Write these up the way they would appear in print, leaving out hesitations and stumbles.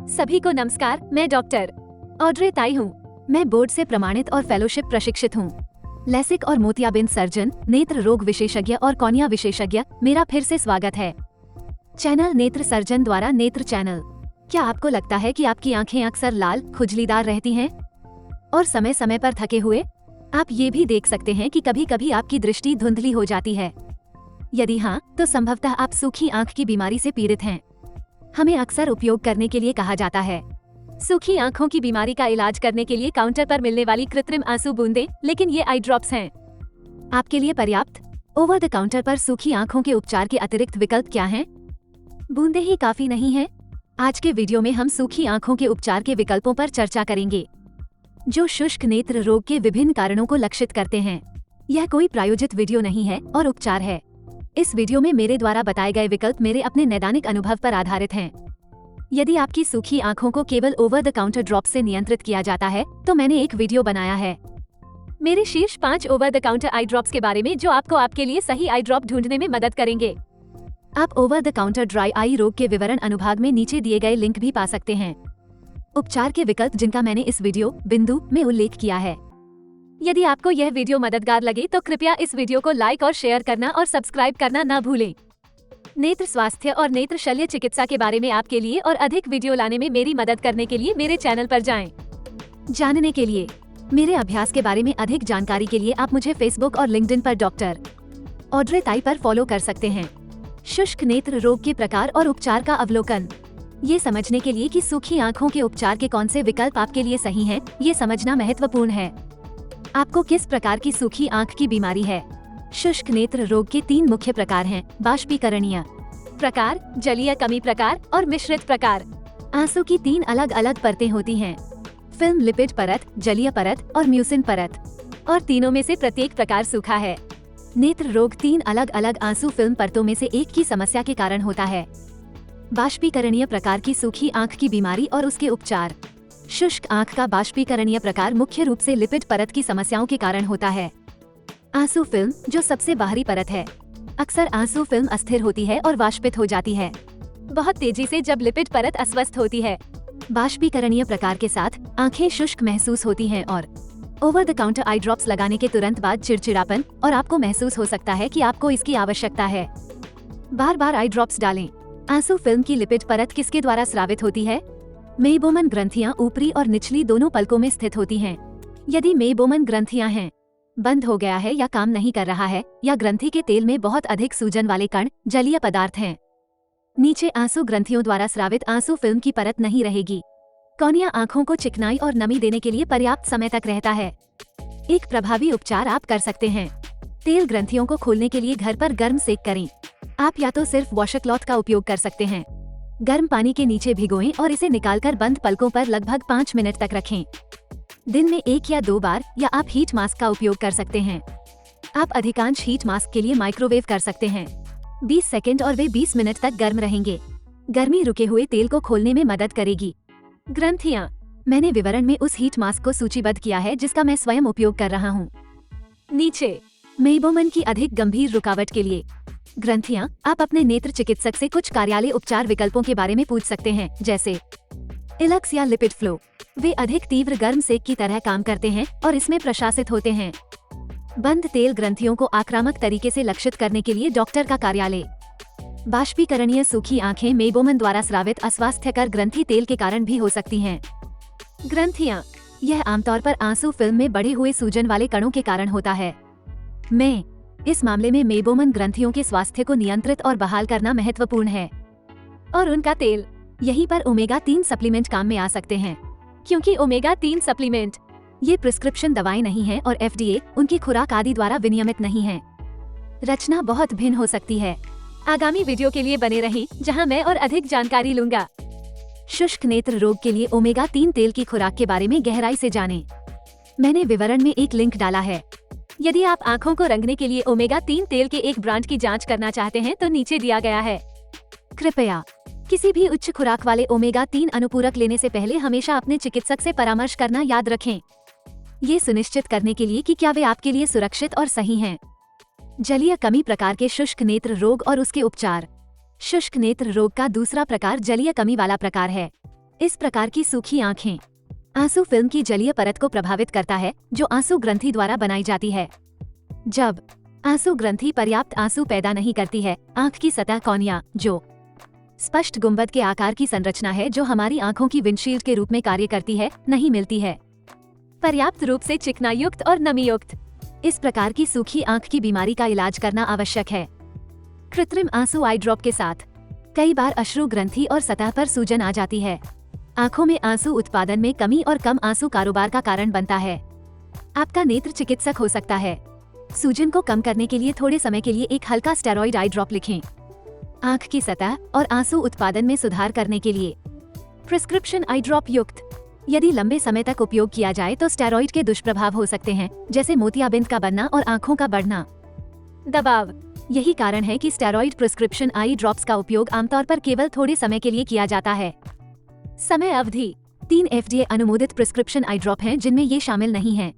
सभी को नमस्कार। मैं डॉक्टर ऑड्रे ताई हूँ। मैं बोर्ड से प्रमाणित और फेलोशिप प्रशिक्षित हूँ। लैसिक और मोतियाबिंद सर्जन, नेत्र रोग विशेषज्ञ और कॉर्निया विशेषज्ञ। मेरा फिर से स्वागत है चैनल नेत्र सर्जन द्वारा नेत्र चैनल। क्या आपको लगता है कि आपकी आंखें अक्सर लाल, खुजलीदार रहती हैं और समय समय पर थके हुए? आप ये भी देख सकते हैं कि कभी कभी आपकी दृष्टि धुंधली हो जाती है। यदि हाँ, तो संभवतः आप सूखी आंख की बीमारी से पीड़ित हैं। हमें अक्सर उपयोग करने के लिए कहा जाता है। सूखी आंखों की बीमारी का इलाज करने के लिए काउंटर पर मिलने वाली कृत्रिम आंसू बूंदें, लेकिन ये आई ड्रॉप्स हैं। आपके लिए पर्याप्त ओवर द काउंटर पर सूखी आंखों के उपचार के अतिरिक्त विकल्प क्या हैं? बूंदें ही काफी नहीं हैं। आज के वीडियो में हम सूखी आंखों के उपचार के विकल्पों पर चर्चा करेंगे, जो शुष्क नेत्र रोग के विभिन्न कारणों को लक्षित करते हैं। यह कोई प्रायोजित वीडियो नहीं है और उपचार है। इस वीडियो में मेरे द्वारा बताए गए विकल्प मेरे अपने नैदानिक अनुभव पर आधारित हैं। यदि आपकी सूखी आंखों को केवल ओवर द काउंटर ड्रॉप से नियंत्रित किया जाता है, तो मैंने एक वीडियो बनाया है मेरे शीर्ष 5 over the counter eye drops के बारे में, जो आपको आपके लिए सही आई ड्रॉप ढूंढने में मदद करेंगे। आप over the counter dry eye रोग के विवरण अनुभाग में नीचे दिए गए लिंक भी पा सकते हैं। उपचार के विकल्प जिनका मैंने इस वीडियो बिंदु में उल्लेख किया है। यदि आपको यह वीडियो मददगार लगे तो कृपया इस वीडियो को लाइक और शेयर करना और सब्सक्राइब करना न भूलें। नेत्र स्वास्थ्य और नेत्र शल्य चिकित्सा के बारे में आपके लिए और अधिक वीडियो लाने में मेरी मदद करने के लिए मेरे चैनल पर जाएं। जानने के लिए मेरे अभ्यास के बारे में अधिक जानकारी के लिए आप मुझे फेसबुक और लिंक्डइन पर डॉक्टर ऑड्रे ताई पर फॉलो कर सकते हैं। शुष्क नेत्र रोग के प्रकार और उपचार का अवलोकन। ये समझने के लिए कि सूखी आंखों के उपचार के कौन से विकल्प आपके लिए सही हैं, ये समझना महत्वपूर्ण है। आपको किस प्रकार की सूखी आंख की बीमारी है? शुष्क नेत्र रोग के 3 मुख्य प्रकार हैं: बाष्पीकरणीय प्रकार, जलीय कमी प्रकार और मिश्रित प्रकार। आंसू की 3 अलग अलग परतें होती हैं: फिल्म लिपिड परत, जलीय परत और म्यूसिन परत, और तीनों में से प्रत्येक प्रकार सूखा है। नेत्र रोग 3 अलग अलग आंसू फिल्म परतों में से एक की समस्या के कारण होता है। बाष्पीकरणीय प्रकार की सूखी आंख की बीमारी और उसके उपचार। शुष्क आंख का बाष्पीकरणीय प्रकार मुख्य रूप से लिपिड परत की समस्याओं के कारण होता है। आंसू फिल्म, जो सबसे बाहरी परत है, अक्सर आंसू फिल्म अस्थिर होती है और वाष्पित हो जाती है बहुत तेजी से जब लिपिड परत अस्वस्थ होती है। बाष्पीकरणीय प्रकार के साथ आंखें शुष्क महसूस होती हैं और over the counter eye drops लगाने के तुरंत बाद चिड़चिड़ापन, और आपको महसूस हो सकता है कि आपको इसकी आवश्यकता है। बार बार आई ड्रॉप्स डालें। आंसू फिल्म की लिपिड परत किसके द्वारा स्रावित होती है? मेइबोमन ग्रंथियां ऊपरी और निचली दोनों पलकों में स्थित होती हैं। यदि मेइबोमन ग्रंथियां हैं, बंद हो गया है या काम नहीं कर रहा है, या ग्रंथि के तेल में बहुत अधिक सूजन वाले कण, जलीय पदार्थ हैं, नीचे आंसू ग्रंथियों द्वारा स्रावित आंसू फिल्म की परत नहीं रहेगी। कॉर्निया आंखों को चिकनाई और नमी देने के लिए पर्याप्त समय तक रहता है। एक प्रभावी उपचार आप कर सकते हैं। तेल ग्रंथियों को खोलने के लिए घर पर गर्म सेक करें। आप या तो सिर्फ वॉशक्लॉथ का उपयोग कर सकते हैं। गर्म पानी के नीचे भिगोएं और इसे निकालकर बंद पलकों पर लगभग 5 मिनट तक रखें। दिन में 1 या 2 बार, या आप हीट मास्क का उपयोग कर सकते हैं। आप अधिकांश हीट मास्क के लिए माइक्रोवेव कर सकते हैं। 20 सेकंड और वे 20 मिनट तक गर्म रहेंगे। गर्मी रुके हुए तेल को खोलने में मदद करेगी। ग्रंथियां। मैंने विवरण में उस हीट मास्क को सूचीबद्ध किया है जिसका मैं स्वयं उपयोग कर रहा हूँ। नीचे मेइबोमन की अधिक गंभीर रुकावट के लिए ग्रंथियां। आप अपने नेत्र चिकित्सक से कुछ कार्यालय उपचार विकल्पों के बारे में पूछ सकते हैं, जैसे इलक्स या लिपिड फ्लो। वे अधिक तीव्र गर्म सेक की तरह काम करते हैं और इसमें प्रशासित होते हैं। बंद तेल ग्रंथियों को आक्रामक तरीके से लक्षित करने के लिए डॉक्टर का कार्यालय। बाष्पीकरणीय सूखी आंखें मेइबोमन द्वारा स्रावित अस्वास्थ्यकर ग्रंथि तेल के कारण भी हो सकती हैं। ग्रंथियां। यह आमतौर पर आंसू फिल्म में बढ़े हुए सूजन वाले कणों के कारण होता है। इस मामले में मेइबोमन ग्रंथियों के स्वास्थ्य को नियंत्रित और बहाल करना महत्वपूर्ण है, और उनका तेल। यहीं पर ओमेगा 3 सप्लीमेंट काम में आ सकते हैं, क्योंकि ओमेगा 3 सप्लीमेंट ये प्रिस्क्रिप्शन दवाएं नहीं हैं और FDA उनकी खुराक आदि द्वारा विनियमित नहीं है। रचना बहुत भिन्न हो सकती है। आगामी वीडियो के लिए बने रहें, जहां मैं और अधिक जानकारी लूंगा। शुष्क नेत्र रोग के लिए ओमेगा 3 तेल की खुराक के बारे में गहराई से जानें। मैंने विवरण में एक लिंक डाला है। यदि आप आंखों को रंगने के लिए ओमेगा 3 तेल के एक ब्रांड की जांच करना चाहते हैं तो नीचे दिया गया है। कृपया किसी भी उच्च खुराक वाले ओमेगा 3 अनुपूरक लेने से पहले हमेशा अपने चिकित्सक से परामर्श करना याद रखें, ये सुनिश्चित करने के लिए कि क्या वे आपके लिए सुरक्षित और सही हैं। जलीय कमी प्रकार के शुष्क नेत्र रोग और उसके उपचार। शुष्क नेत्र रोग का दूसरा प्रकार जलीय कमी वाला प्रकार है। इस प्रकार की सूखी आंखें। आंसू फिल्म की जलीय परत को प्रभावित करता है जो आंसू ग्रंथि द्वारा बनाई जाती है। जब आंसू ग्रंथि पर्याप्त आंसू पैदा नहीं करती है, आंख की सतह कॉर्निया, जो स्पष्ट गुंबद के आकार की संरचना है जो हमारी आंखों की विंडशील्ड के रूप में कार्य करती है, नहीं मिलती है पर्याप्त रूप से चिकनायुक्त और नमीयुक्त। इस प्रकार की सूखी आंख की बीमारी का इलाज करना आवश्यक है कृत्रिम आंसू आई ड्रॉप के साथ। कई बार अश्रु ग्रंथि और सतह पर सूजन आ जाती है। आंखों में आंसू उत्पादन में कमी और कम आंसू कारोबार का कारण बनता है। आपका नेत्र चिकित्सक हो सकता है। सूजन को कम करने के लिए थोड़े समय के लिए एक हल्का स्टेरॉइड आई ड्रॉप लिखें। आंख की सतह और आंसू उत्पादन में सुधार करने के लिए प्रिस्क्रिप्शन आई ड्रॉप युक्त। यदि लंबे समय तक उपयोग किया जाए तो स्टेरॉइड के दुष्प्रभाव हो सकते हैं, जैसे मोतियाबिंद का बनना और आंखों का बढ़ना। दबाव। यही कारण है कि स्टेरॉइड प्रिस्क्रिप्शन आई ड्रॉप्स का उपयोग आमतौर पर केवल थोड़े समय के लिए किया जाता है। समय अवधि। 3 FDA अनुमोदित प्रिस्क्रिप्शन आई ड्रॉप हैं जिनमें ये शामिल नहीं हैं।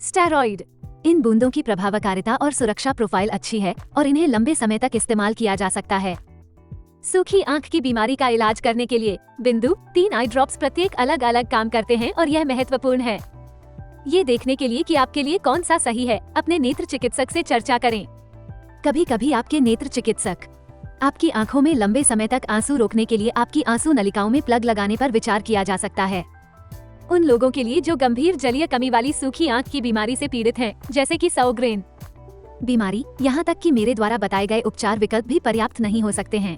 स्टेरॉइड। इन बूंदों की प्रभावकारिता और सुरक्षा प्रोफाइल अच्छी है और इन्हें लंबे समय तक इस्तेमाल किया जा सकता है। सूखी आंख की बीमारी का इलाज करने के लिए बिंदु 3 आई ड्रॉप्स प्रत्येक अलग अलग काम करते हैं और यह महत्वपूर्ण है। ये देखने के लिए कि आपके लिए कौन सा सही है, अपने नेत्र चिकित्सक से चर्चा करें। कभी कभी आपके नेत्र चिकित्सक आपकी आंखों में लंबे समय तक आंसू रोकने के लिए आपकी आंसू नलिकाओं में प्लग लगाने पर विचार किया जा सकता है। उन लोगों के लिए जो गंभीर जलीय कमी वाली सूखी आंख की बीमारी से पीड़ित हैं, जैसे कि सौग्रेन बीमारी, यहाँ तक कि मेरे द्वारा बताए गए उपचार विकल्प भी पर्याप्त नहीं हो सकते हैं।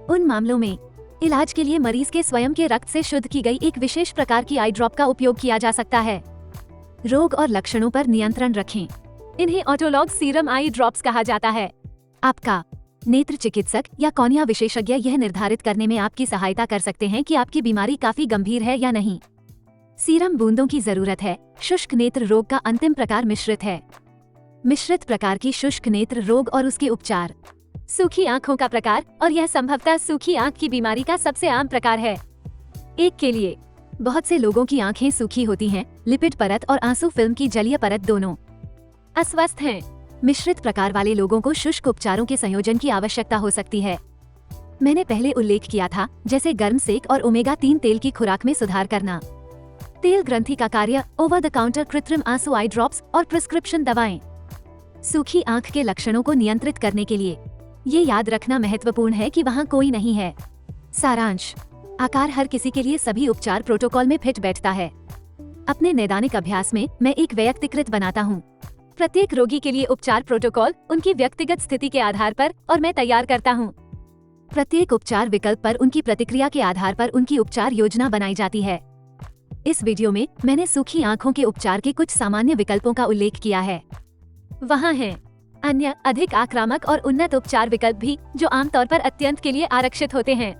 उन मामलों में इलाज के लिए मरीज के स्वयं के रक्त से शुद्ध की गई एक विशेष प्रकार की आई ड्रॉप का उपयोग किया जा सकता है। रोग और लक्षणों पर नियंत्रण रखें। इन्हें ऑटोलॉग सीरम आई ड्रॉप्स कहा जाता है। आपका नेत्र चिकित्सक या कॉर्निया विशेषज्ञ यह निर्धारित करने में आपकी सहायता कर सकते हैं कि आपकी बीमारी काफी गंभीर है या नहीं। सीरम बूंदों की जरूरत है। शुष्क नेत्र रोग का अंतिम प्रकार मिश्रित है। मिश्रित प्रकार की शुष्क नेत्र रोग और उसके उपचार। सूखी आंखों का प्रकार, और यह संभवतः सूखी आंख की बीमारी का सबसे आम प्रकार है। एक के लिए बहुत से लोगों की आंखें सूखी होती हैं। लिपिड परत और आंसू फिल्म की जलीय परत दोनों अस्वस्थ हैं। मिश्रित प्रकार वाले लोगों को शुष्क उपचारों के संयोजन की आवश्यकता हो सकती है। मैंने पहले उल्लेख किया था, जैसे गर्म सेक और ओमेगा 3 तेल की खुराक में सुधार करना। तेल ग्रंथि का कार्य, ओवर द काउंटर कृत्रिम आंसू आई ड्रॉप्स और प्रिस्क्रिप्शन दवाएं। सूखी आंख के लक्षणों को नियंत्रित करने के लिए ये याद रखना महत्वपूर्ण है कि वहाँ कोई नहीं है। सारांश। आकार हर किसी के लिए सभी उपचार प्रोटोकॉल में फिट बैठता है। अपने नैदानिक अभ्यास में मैं एक व्यक्तिकृत बनाता हूँ। प्रत्येक रोगी के लिए उपचार प्रोटोकॉल उनकी व्यक्तिगत स्थिति के आधार पर और मैं तैयार करता हूँ। प्रत्येक उपचार विकल्प पर उनकी प्रतिक्रिया के आधार पर उनकी उपचार योजना बनाई जाती है। इस वीडियो में मैंने सूखी आंखों के उपचार के कुछ सामान्य विकल्पों का उल्लेख किया है। वहाँ हैं अन्य अधिक आक्रामक और उन्नत उपचार विकल्प भी, जो आमतौर पर अत्यंत के लिए आरक्षित होते हैं।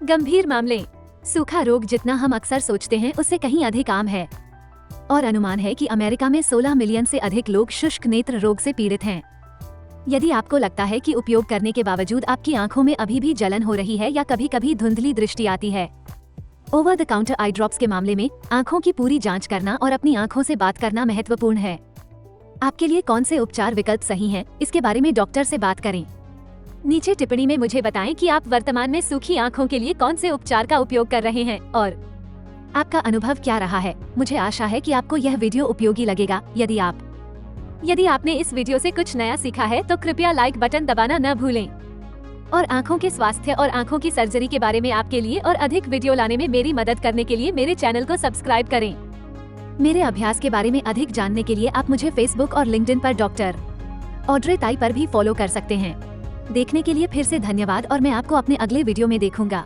गंभीर मामले। सूखा रोग जितना हम अक्सर सोचते हैं उससे कहीं अधिक आम है, और अनुमान है कि अमेरिका में 16 मिलियन से अधिक लोग शुष्क नेत्र रोग से पीड़ित हैं। यदि आपको लगता है कि उपयोग करने के बावजूद आपकी आंखों में अभी भी जलन हो रही है या कभी कभी धुंधली दृष्टि आती है, over the counter eye drops के मामले में आंखों की पूरी जांच करना और अपनी आंखों से बात करना महत्वपूर्ण है। आपके लिए कौन से उपचार विकल्प सही हैं, इसके बारे में डॉक्टर से बात करें। नीचे टिप्पणी में मुझे बताएं कि आप वर्तमान में सूखी आंखों के लिए कौन से उपचार का उपयोग कर रहे हैं और आपका अनुभव क्या रहा है। मुझे आशा है कि आपको यह वीडियो उपयोगी लगेगा। यदि आपने इस वीडियो से कुछ नया सीखा है तो कृपया लाइक बटन दबाना न भूलें, और आंखों के स्वास्थ्य और आंखों की सर्जरी के बारे में आपके लिए और अधिक वीडियो लाने में मेरी मदद करने के लिए मेरे चैनल को सब्सक्राइब करें। मेरे अभ्यास के बारे में अधिक जानने के लिए आप मुझे फेसबुक और लिंक्डइन पर डॉक्टर ऑड्रे ताई पर भी फॉलो कर सकते हैं। देखने के लिए फिर से धन्यवाद, और मैं आपको अपने अगले वीडियो में देखूंगा।